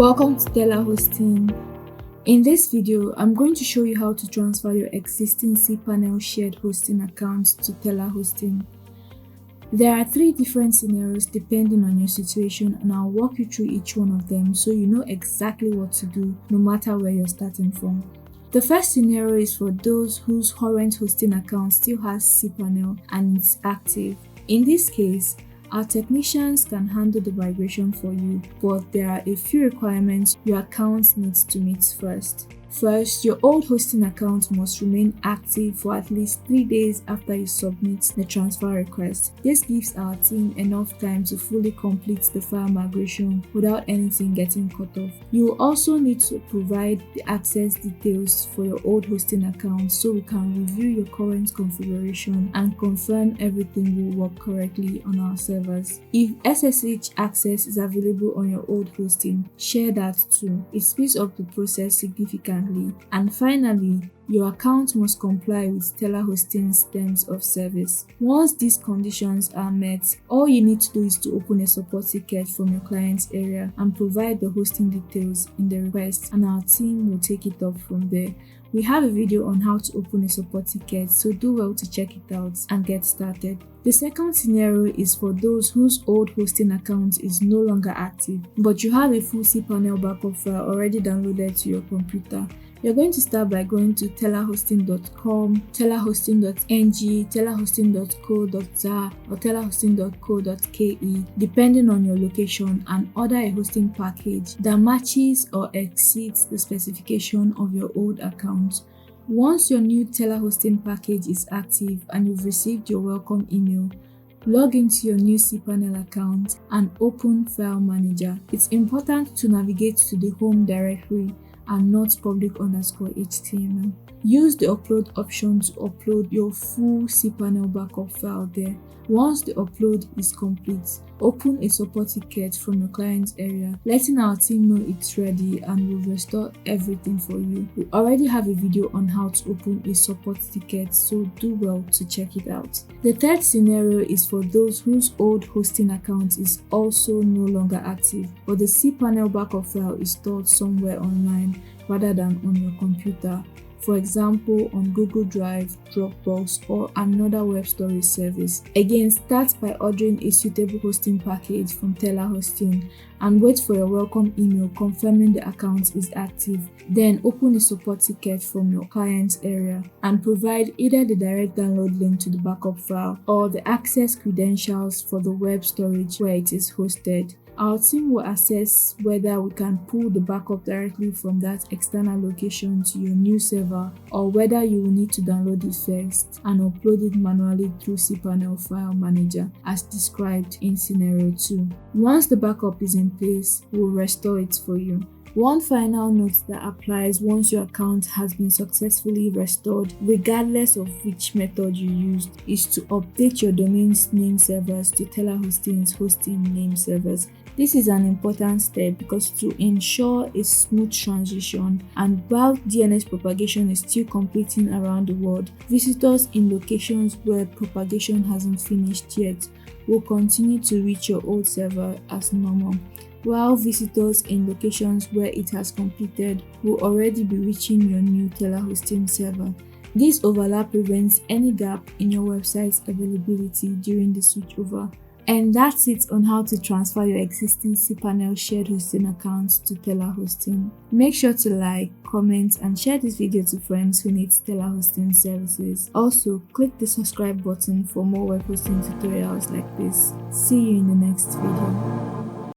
Welcome to telaHosting. In this video, I'm going to show you how to transfer your existing cPanel shared hosting accounts to telaHosting. There are 3 different scenarios depending on your situation, and I'll walk you through each one of them so you know exactly what to do no matter where you're starting from. The first scenario is for those whose current hosting account still has cPanel and it's active. In this case, our technicians can handle the migration for you, but there are a few requirements your account needs to meet first. First, your old hosting account must remain active for at least 3 days after you submit the transfer request. This gives our team enough time to fully complete the file migration without anything getting cut off. You will also need to provide the access details for your old hosting account so we can review your current configuration and confirm everything will work correctly on our servers. If SSH access is available on your old hosting, share that too. It speeds up the process significantly. And finally, your account must comply with telaHosting's terms of service. Once these conditions are met, all you need to do is to open a support ticket from your client's area and provide the hosting details in the request, and our team will take it up from there. We have a video on how to open a support ticket, so do well to check it out and get started. The second scenario is for those whose old hosting account is no longer active, but you have a full cPanel backup file already downloaded to your computer. You're going to start by going to telahosting.com, telahosting.ng, telahosting.co.za or telahosting.co.ke depending on your location, and order a hosting package that matches or exceeds the specification of your old account. Once your new telaHosting package is active and you've received your welcome email, log into your new cPanel account and open File Manager. It's important to navigate to the home directory and not public_HTML. Use the upload option to upload your full cPanel backup file there. Once the upload is complete, open a support ticket from your client's area, letting our team know it's ready, and we'll restore everything for you. We already have a video on how to open a support ticket, so do well to check it out. The third scenario is for those whose old hosting account is also no longer active, but the cPanel backup file is stored somewhere online rather than on your computer. For example, on Google Drive, Dropbox, or another web storage service. Again, start by ordering a suitable hosting package from telaHosting and wait for your welcome email confirming the account is active. Then open a support ticket from your client's area and provide either the direct download link to the backup file or the access credentials for the web storage where it is hosted. Our team will assess whether we can pull the backup directly from that external location to your new server, or whether you will need to download it first and upload it manually through cPanel File Manager as described in scenario 2. Once the backup is in place, we'll restore it for you. One final note that applies once your account has been successfully restored, regardless of which method you used, is to update your domain's nameservers to telaHosting's hosting nameservers. This is an important step because to ensure a smooth transition, and while DNS propagation is still completing around the world, visitors in locations where propagation hasn't finished yet will continue to reach your old server as normal, while visitors in locations where it has completed will already be reaching your new telaHosting server. This overlap prevents any gap in your website's availability during the switchover. And that's it on how to transfer your existing cPanel shared hosting accounts to telaHosting. Make sure to like, comment, and share this video to friends who need telaHosting services. Also, click the subscribe button for more web hosting tutorials like this. See you in the next video.